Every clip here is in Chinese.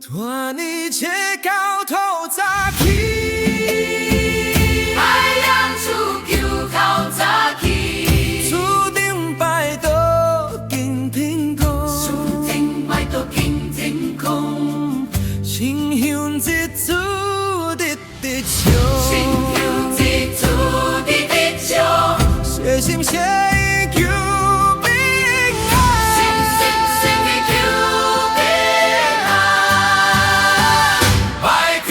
拖你切到头早起，太阳出球头早起，注定摆到金天空，注定摆到金天空，亲像一株日日笑，亲像一株日日笑，细心细意求平安，心心心的求平安，拜天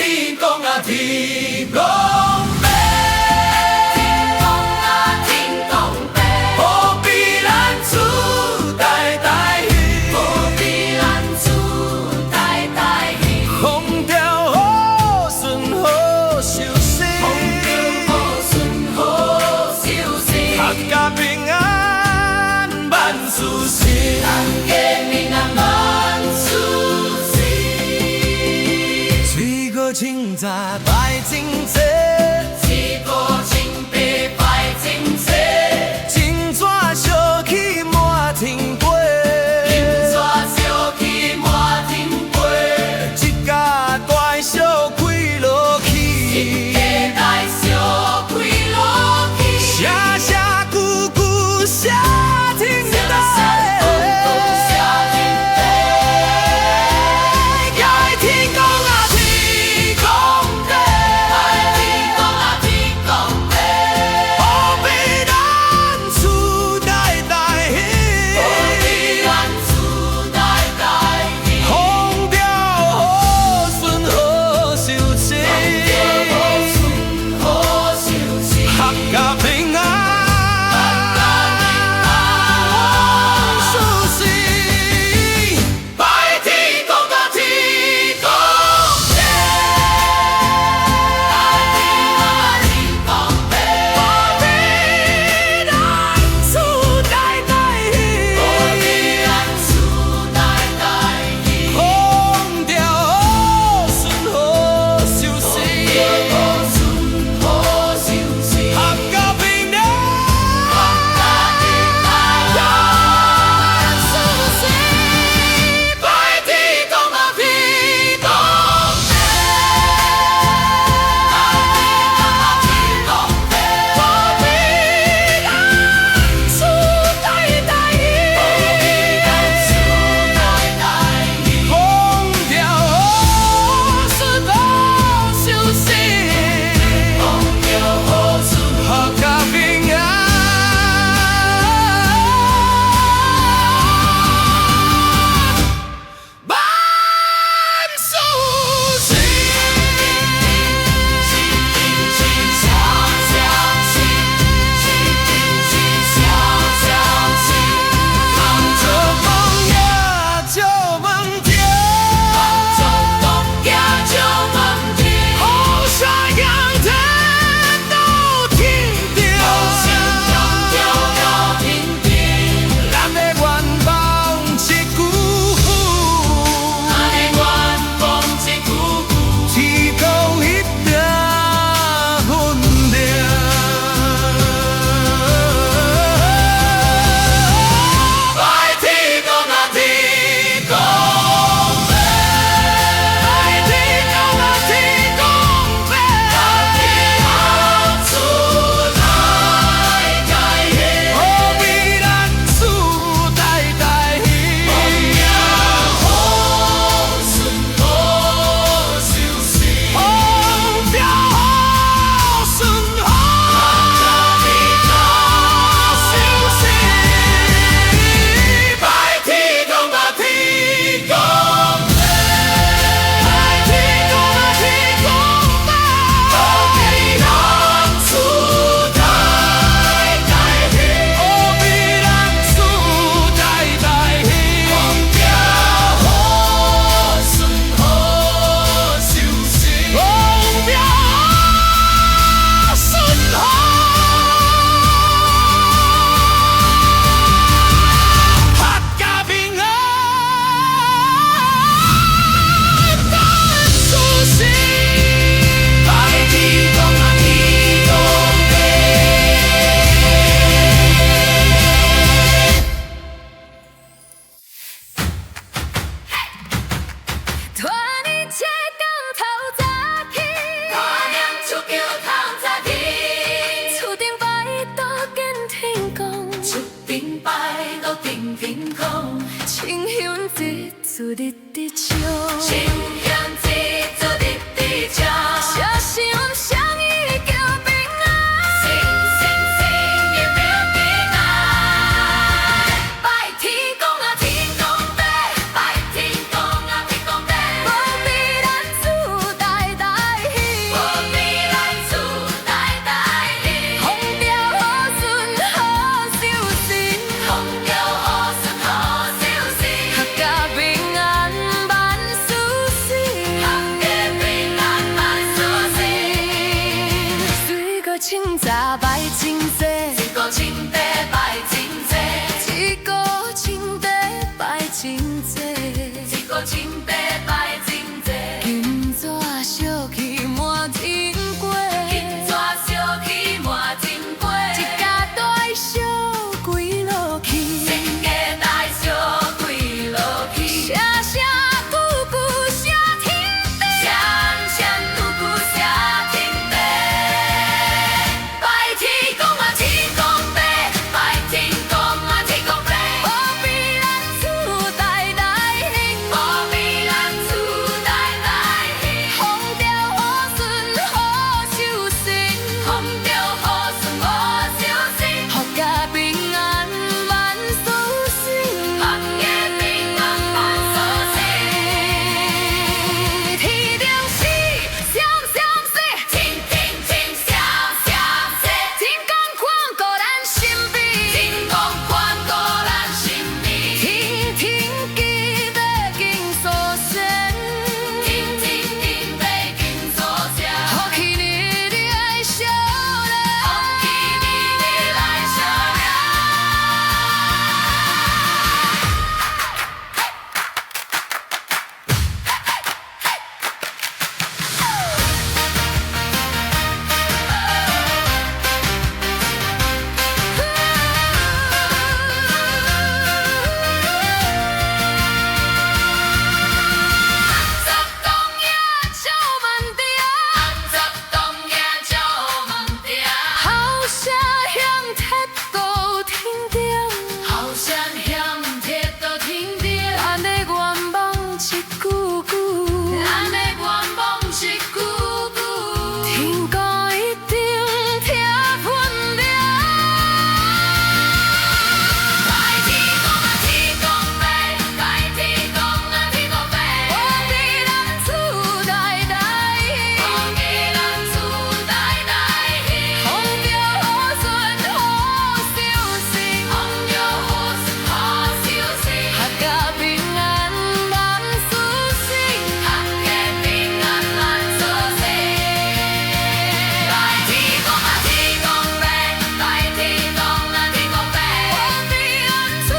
空，清香一撮日日笑，清香一撮日日笑，写上双语求平安。星星星月表平安。拜天公啊天公伯，拜天公啊天公伯，保庇咱厝代代兴，保庇咱厝代代兴，风调雨顺好收成，风调雨顺好收成，合家平安万事兴，合家平安万事兴。水果清早拜真济，一个清茶拜真济，一个清茶拜真济，一个清茶拜真济，金纸烧气满天过，金纸烧起满天过，一家大小归落去，一家大小归落去，声声句句写天地，声声句句写天地。拜天公啊天公伯，拜天公啊天公伯，保庇咱厝代代兴，保庇咱厝代代兴，风调雨顺好收成，风调雨顺好收成，合家平安万事兴，合家平安万事兴。天顶时闪闪闪，天天天闪闪闪，天公看顾咱身边，天公看顾咱身边，天天记要敬祖先，天天敬要敬祖先，福气日日来烧咧。福气日日来相迎。十冬夜照万条，十冬夜照问定，好声响铁到天顶，后声响铁到天顶，咱的愿望一句句，咱的愿望一句句，天公一定听分了。拜天公啊天公伯，拜天公啊天公伯，保庇咱厝代代兴，保庇咱厝代代兴，风调雨顺好收成，风调雨顺好收成，合家平安万事兴，合家平安万事兴。拜天公啊天公伯，拜天公啊天公伯，保庇咱厝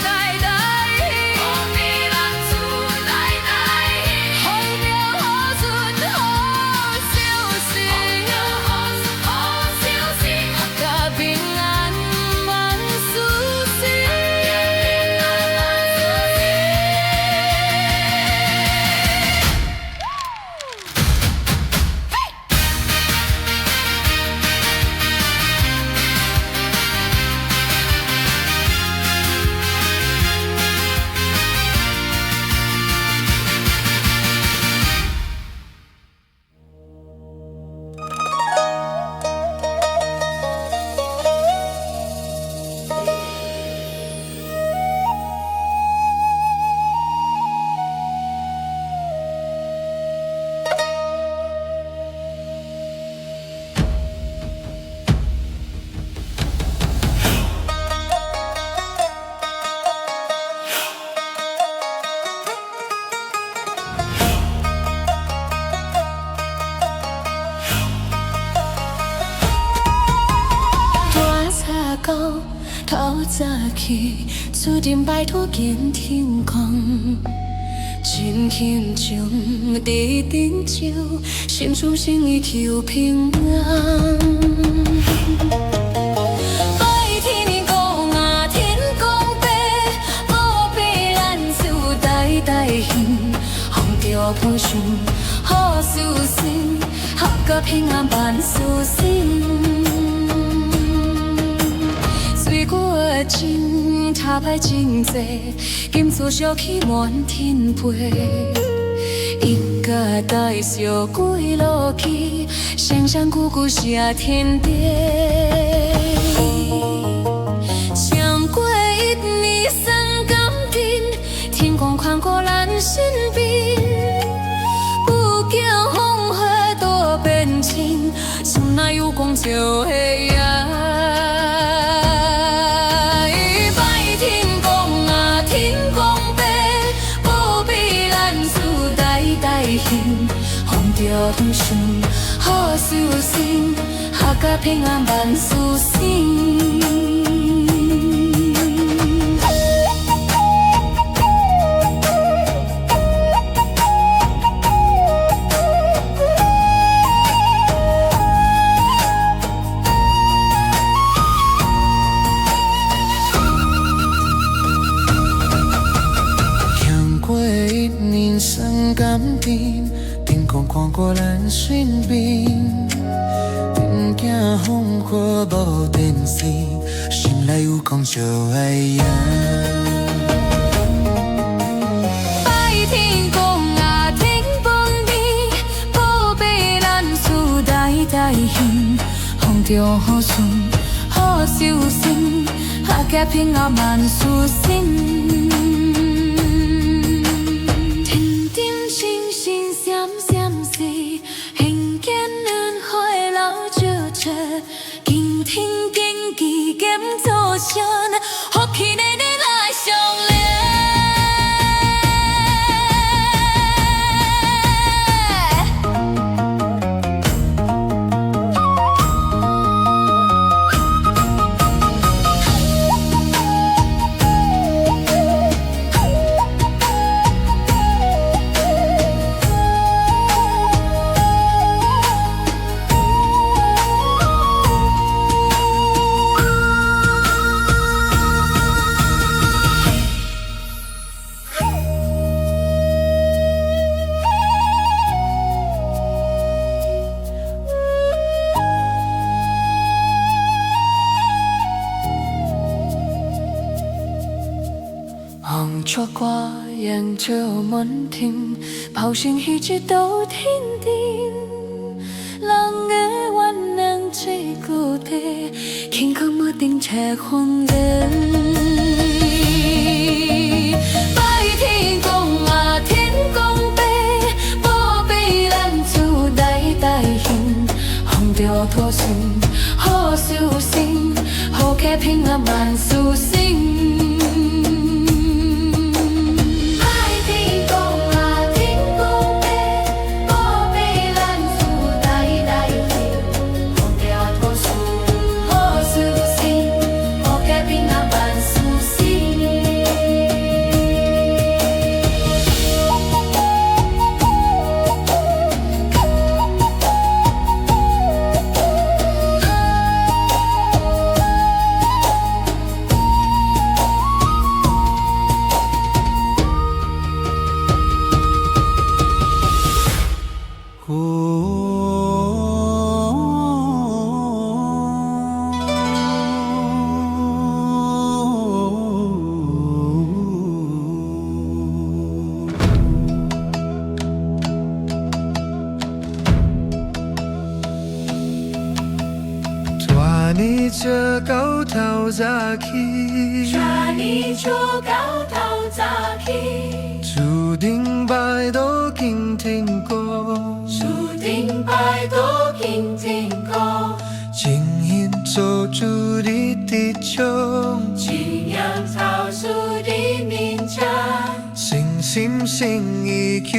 代代兴，保庇咱厝代代兴，风调雨顺好收成，风调雨顺好收成，合家平安万事兴。大茶糕，透早起，注定拜托见天公。真轻松地顶照，心处心意求平安。拜天公啊天公伯，保庇咱厝代代兴，风调雨顺好事成，合家平安万事兴。水果真塔牌真济，金厝烧起满天飞。一家大小几路去，声声句句写天地。唱过一年酸甘甜，天公看过咱身边。不惊风花多变迁，心内有讲就会赢。拜天公啊，天公伯，保庇咱事代代行。风着风顺，好修行，合家平安万事兴。甘甜，天公看过咱身边，天惊风火无电视，心内有讲就爱赢。拜天公啊，天公伯，保庇咱事代代行，风着好顺，好修行，合家平安万事兴。敬天敬地兼做声，福气日日来相红烛歌扬着满天，炮声彼一道天顶。人的愿能最固定，天空无定切风人。拜天公啊，天公伯，保庇咱事代代行，风着土顺，好修行，好家平安万事兴。你这高头早起，抓你这高头早起，注定拜到今天过，注定拜到今天过，经营做主的地球，信仰草树的名家，心心心意求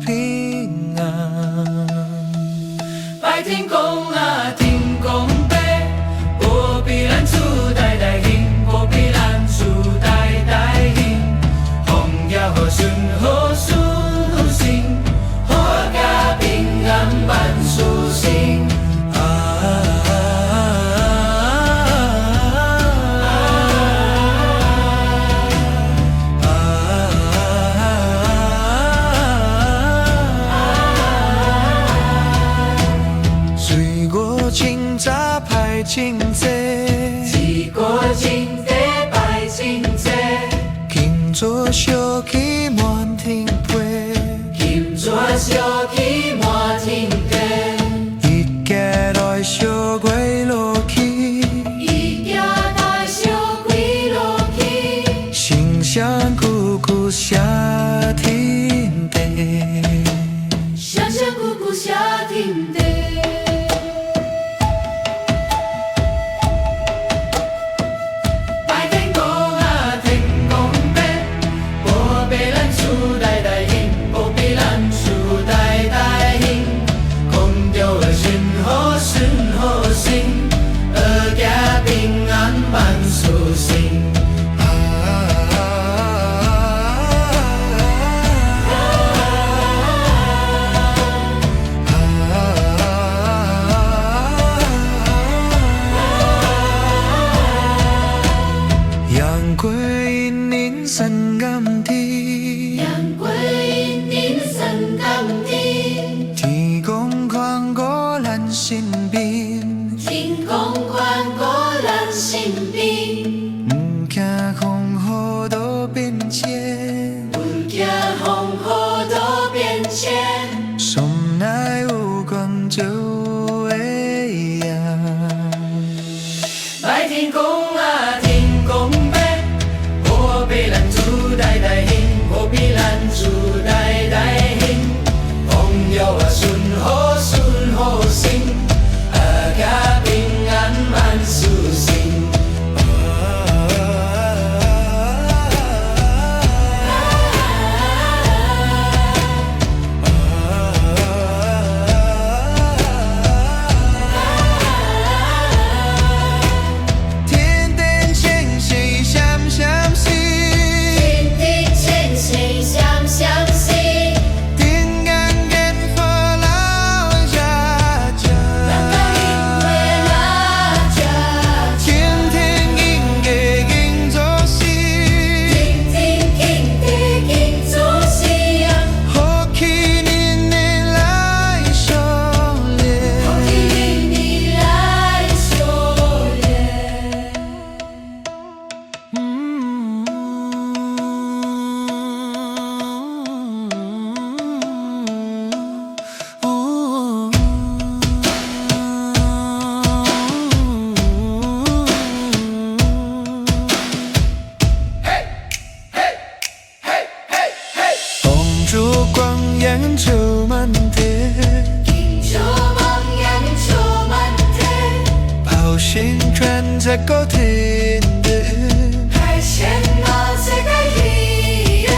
平安。拜天公啊，天公伯，保庇咱事代代行，保庇咱事代代行，风也好顺，好顺行，好家平安万事兴。水果清茶派清茶，水果作小起满天飞，金蛇小起满天地，一家来小归落去，一家大小归落去，心香姑姑下天地，香香姑姑下天地。阳归阴三甘地，阳归阴三甘地，天公宽过咱身边，天公宽过咱身边，唔惊风雨都变迁，不惊风雨都变迁，送来有光照的呀。拜天公啊，天公伯，保庇咱厝代代兴，保庇咱厝代代兴，风调啊顺好顺好行，家平安万事兴。天天千岁闪闪时，天地千岁闪闪时，天干见佛老家家，天天应给应做事，天天应地应做事，好起年年来修炼。你来修炼。红烛光焰出满天，出梦魇出满天，炮声传在高天地，海鲜闹这个语言，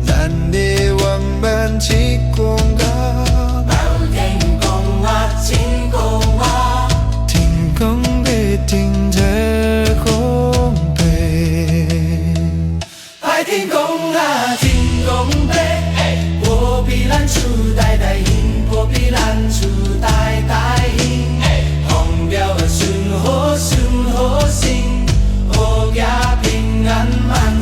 咱的王班起光高，保天公啊，天公啊，天公必定在公平。拜天公啊，天公伯，保庇咱厝代代兴，保庇咱厝代代兴，风调啊顺好顺好行，好家平安万